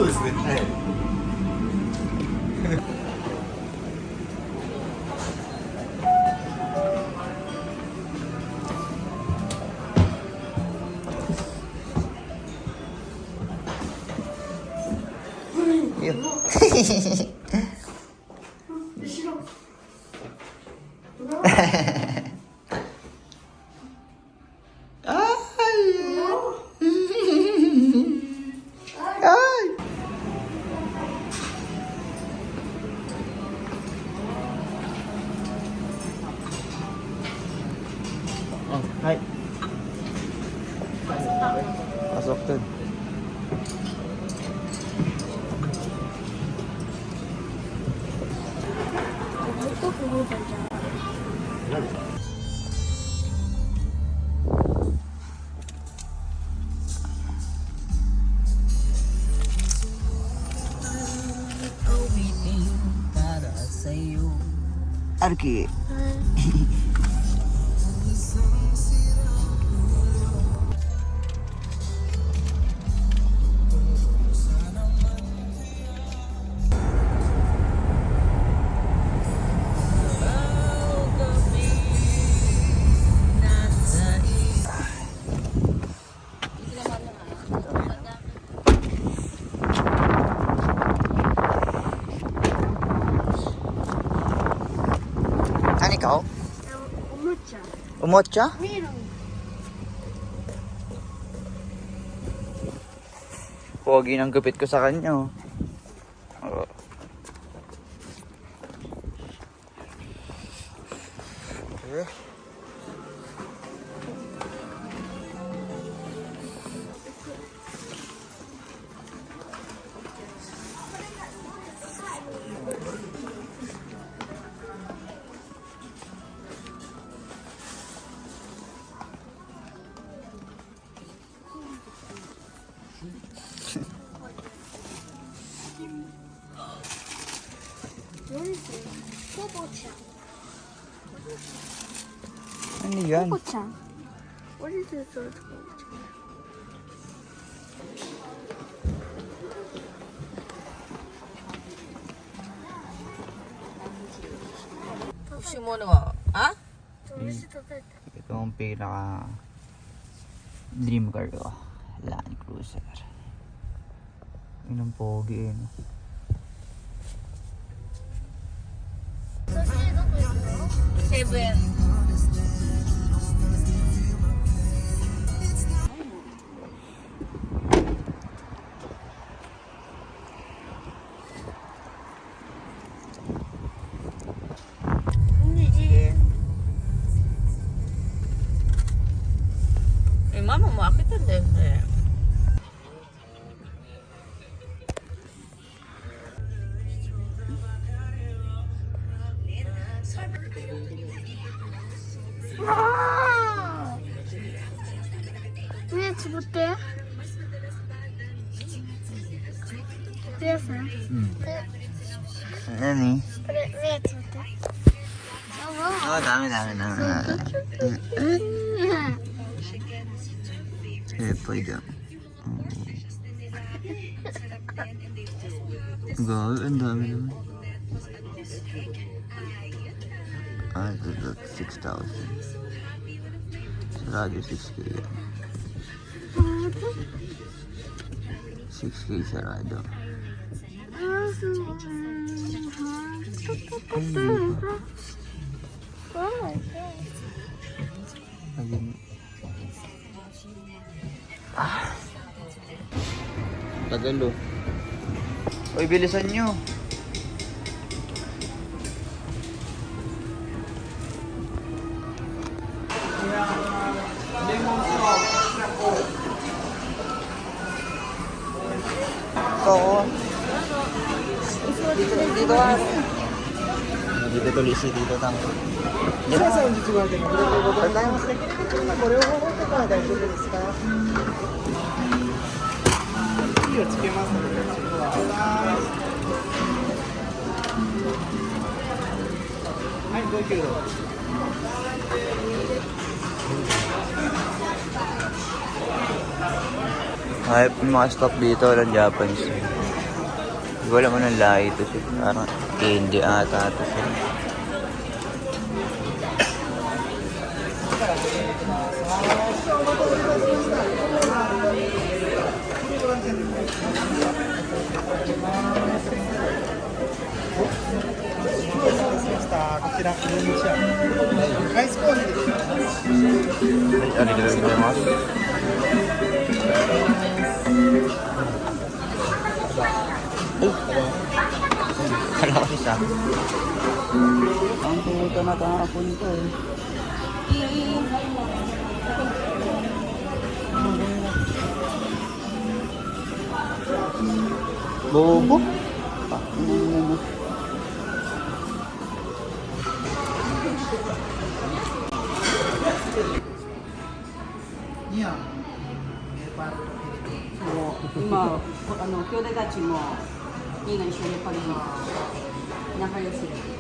そうですね。はい。いいよ。Oh, hi. Pasok dun. Arki. Ano ikaw? Omocha. Umotcha? Meron. Pogi ng gupit ko sa kanya. Oh. Oh. Eh. What is it? Kobo-chan. Ano yan? Kobo-chan. What is this sort of Kobo-chan? Ah? Ito ang pinaka dream car ko. Land Cruiser. Yun ang pogi eh. No? Seven. Eh, mama mo, akit din. 왜 집었대? 그래서 Ano eh? 그래 왜 집었대? Oh, dami. Eh, pwede. Gawa, ang dami naman. Ah, ito 6,000. Sarado 6K yan. 6K sarado. Ayun. Tagal oh. Uy, bilisan nyo. Oo. Dito ka. Dito tuloy si Tito Tang. Dito ka. Hype yung mga stock dito ng Japanese. ko alam anong lahi ito siya. Parang India ata ito siya. Ay, arigatou gozaimasu. Kala ko isa. Ang puta na kahapon ko eh. Bobo. Ah, ano.今兄弟たちもいいが一緒にパリに仲良しで